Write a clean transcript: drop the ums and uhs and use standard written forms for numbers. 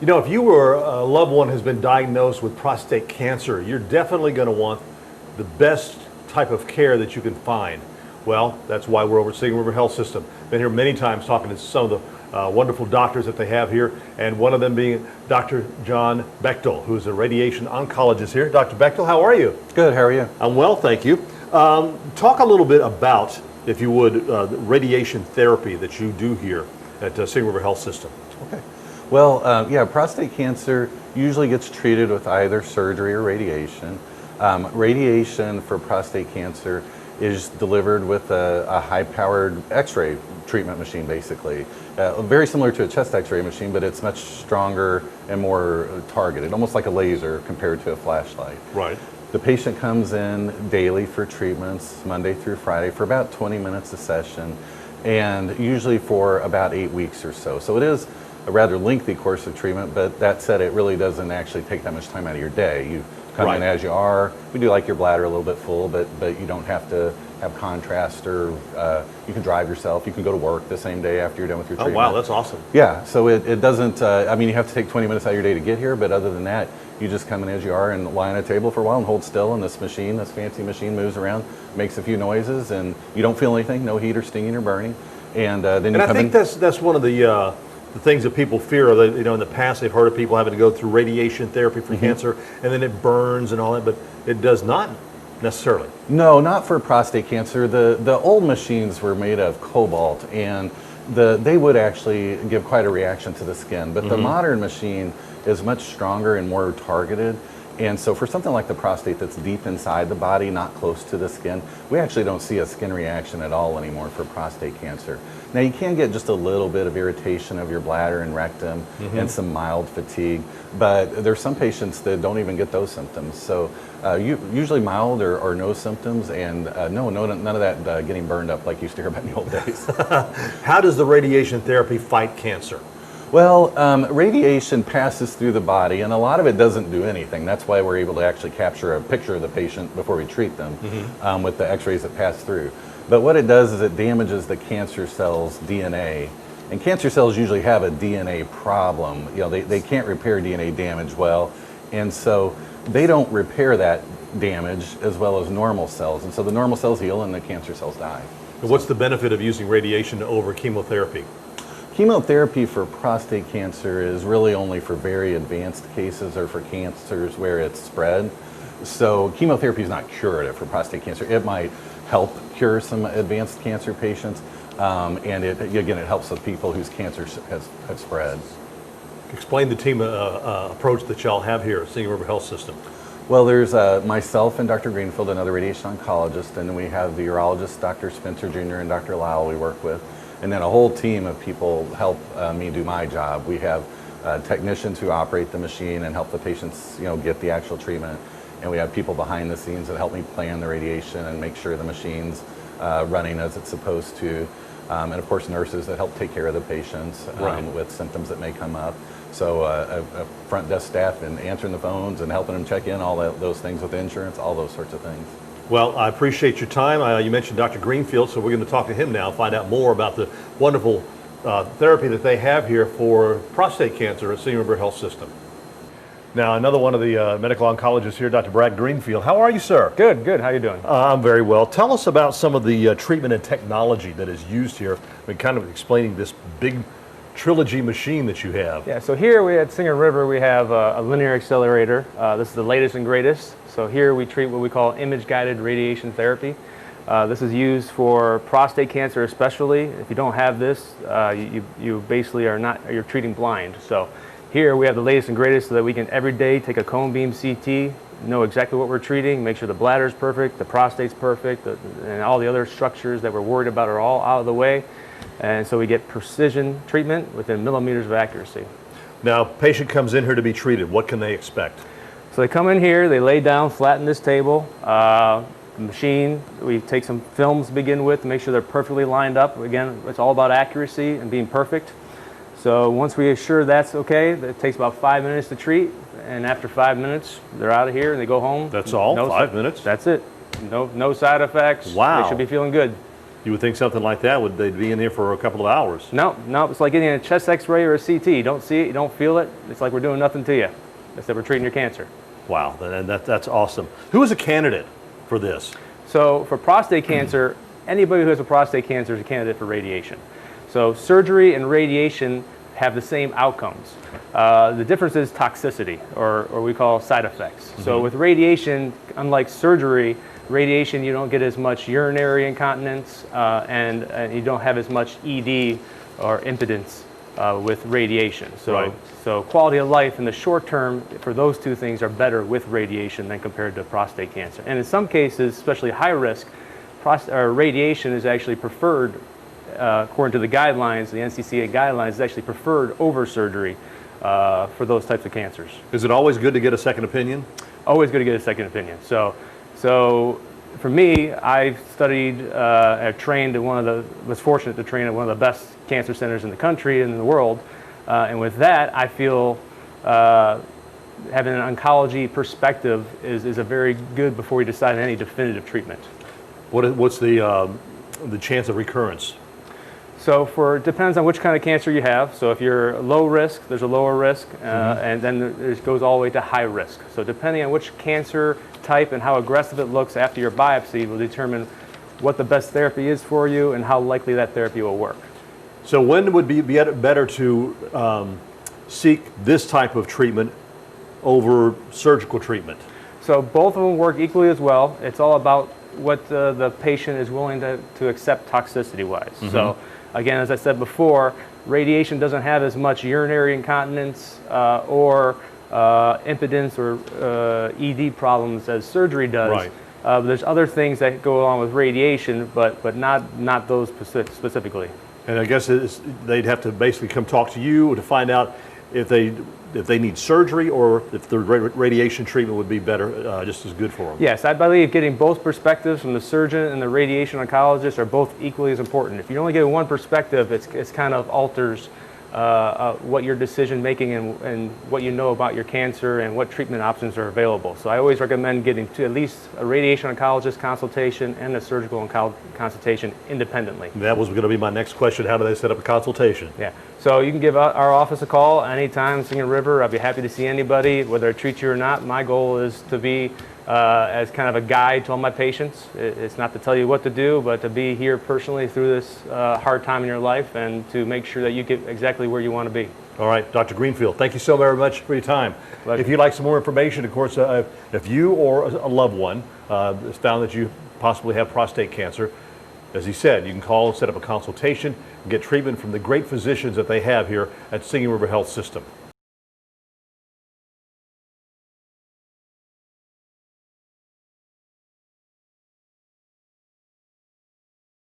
You know, if you or a loved one has been diagnosed with prostate cancer, you're definitely going to want the best type of care that you can find. Well, that's why we're over at Singing River Health System. Been here many times talking to some of the wonderful doctors that they have here, and one of them being Dr. John Bechtel, who's a radiation oncologist here. Dr. Bechtel, how are you? Good, how are you? I'm well, thank you. Talk a little bit about, if you would, the radiation therapy that you do here at Singing River Health System. Okay. Well, yeah, prostate cancer usually gets treated with either surgery or radiation. Radiation for prostate cancer is delivered with a high-powered X-ray treatment machine, basically. Very similar to a chest X-ray machine, but it's much stronger and more targeted, almost like a laser compared to a flashlight. Right. The patient comes in daily for treatments, Monday through Friday, for about 20 minutes a session, and usually for about 8 weeks or so. So it is a rather lengthy course of treatment, but that said, it really doesn't actually take that much time out of your day. You come in as you are. We do like your bladder a little bit full, but you don't have to have contrast, or you can drive yourself. You can go to work the same day after you're done with your treatment. Oh, wow, that's awesome. Yeah, so it doesn't, I mean, you have to take 20 minutes out of your day to get here, but other than that, you just come in as you are and lie on a table for a while and hold still, and this machine, this fancy machine, moves around, makes a few noises, and you don't feel anything, no heat or stinging or burning. And then you come in. And I think that's one of the things that people fear. That, you know, in the past they've heard of people having to go through radiation therapy for cancer, and then it burns and all that, but it does not necessarily. No, not for prostate cancer. The old machines were made of cobalt, and they would actually give quite a reaction to the skin, but the modern machine is much stronger and more targeted. And so for something like the prostate that's deep inside the body, not close to the skin, we actually don't see a skin reaction at all anymore for prostate cancer. Now, you can get just a little bit of irritation of your bladder and rectum and some mild fatigue, but there's some patients that don't even get those symptoms. So usually mild or no symptoms, and none of that getting burned up like you used to hear about in the old days. How does the radiation therapy fight cancer? Well, radiation passes through the body, and a lot of it doesn't do anything. That's why we're able to actually capture a picture of the patient before we treat them with the x-rays that pass through. But what it does is it damages the cancer cell's DNA. And cancer cells usually have a DNA problem. You know, they can't repair DNA damage well, and so they don't repair that damage as well as normal cells. And so the normal cells heal and the cancer cells die. And what's the benefit of using radiation over chemotherapy? Chemotherapy for prostate cancer is really only for very advanced cases or for cancers where it's spread. So chemotherapy is not curative for prostate cancer. It might help cure some advanced cancer patients, and it helps with people whose cancer has spread. Explain the team approach that y'all have here at Singing River Health System. Well, there's myself and Dr. Greenfield, another radiation oncologist, and then we have the urologist, Dr. Spencer Jr. and Dr. Lowell we work with. And then a whole team of people help me do my job. We have technicians who operate the machine and help the patients, get the actual treatment. And we have people behind the scenes that help me plan the radiation and make sure the machine's running as it's supposed to. And of course, nurses that help take care of the patients with symptoms that may come up. So a front desk staff and answering the phones and helping them check in, all those things with insurance, all those sorts of things. Well, I appreciate your time. You mentioned Dr. Greenfield, so we're going to talk to him now and find out more about the wonderful therapy that they have here for prostate cancer at Singing River Health System. Now, another one of the medical oncologists here, Dr. Brad Greenfield. How are you, sir? Good, good. How are you doing? I'm very well. Tell us about some of the treatment and technology that is used here. I mean, kind of explaining this big trilogy machine that you have. Yeah, so here we at Singing River, we have a linear accelerator. This is the latest and greatest. So here we treat what we call image-guided radiation therapy. This is used for prostate cancer especially. If you don't have this, you basically you're treating blind. So here we have the latest and greatest so that we can every day take a cone beam CT, know exactly what we're treating, make sure the bladder's perfect, the prostate's perfect, and all the other structures that we're worried about are all out of the way. And so we get precision treatment within millimeters of accuracy. Now, patient comes in here to be treated. What can they expect? So they come in here, they lay down, flatten this table. The machine, we take some films to begin with to make sure they're perfectly lined up. Again, it's all about accuracy and being perfect. So once we assure that's okay, it takes about 5 minutes to treat. And after 5 minutes, they're out of here and they go home. That's all? 5 minutes? That's it. No side effects. Wow. They should be feeling good. You would think something like that they'd be in here for a couple of hours. No, it's like getting a chest X-ray or a CT. You don't see it, you don't feel it. It's like we're doing nothing to you. Except we're treating your cancer. Wow, and that's awesome. Who is a candidate for this? So for prostate cancer, anybody who has a prostate cancer is a candidate for radiation. So surgery and radiation have the same outcomes. The difference is toxicity, or we call side effects. So with radiation, unlike surgery, radiation you don't get as much urinary incontinence and you don't have as much ED or impotence with radiation. So quality of life in the short term for those two things are better with radiation than compared to prostate cancer. And in some cases, especially high risk, radiation is actually preferred, according to the guidelines, the NCCN guidelines, is actually preferred over surgery for those types of cancers. Is it always good to get a second opinion? Always good to get a second opinion. So for me, I've studied, I've trained at was fortunate to train at one of the best cancer centers in the country and in the world. And with that, I feel having an oncology perspective is a very good before you decide on any definitive treatment. What's the chance of recurrence? So it depends on which kind of cancer you have. So if you're low risk, there's a lower risk, and then it goes all the way to high risk. So depending on which cancer type and how aggressive it looks after your biopsy will determine what the best therapy is for you and how likely that therapy will work. So when would be better to seek this type of treatment over surgical treatment? So both of them work equally as well. It's all about what the patient is willing to accept toxicity-wise. So again, as I said before, radiation doesn't have as much urinary incontinence or impotence or ED problems as surgery does. Right. But there's other things that go along with radiation, but not those specifically. And I guess they'd have to basically come talk to you to find out if they need surgery or if the radiation treatment would be better, just as good for them. Yes, I believe getting both perspectives from the surgeon and the radiation oncologist are both equally as important. If you only get one perspective, it's kind of alters what your decision making and what you know about your cancer and what treatment options are available. So I always recommend getting to at least a radiation oncologist consultation and a surgical consultation independently. That was going to be my next question. How do they set up a consultation? Yeah, so you can give our office a call anytime, Singing River. I'd be happy to see anybody, whether I treat you or not. My goal is to be as kind of a guide to all my patients. It's not to tell you what to do, but to be here personally through this hard time in your life and to make sure that you get exactly where you want to be. All right, Dr. Greenfield, thank you so very much for your time. Pleasure. If you'd like some more information, of course, if you or a loved one has found that you possibly have prostate cancer, as he said, you can call and set up a consultation and get treatment from the great physicians that they have here at Singing River Health System.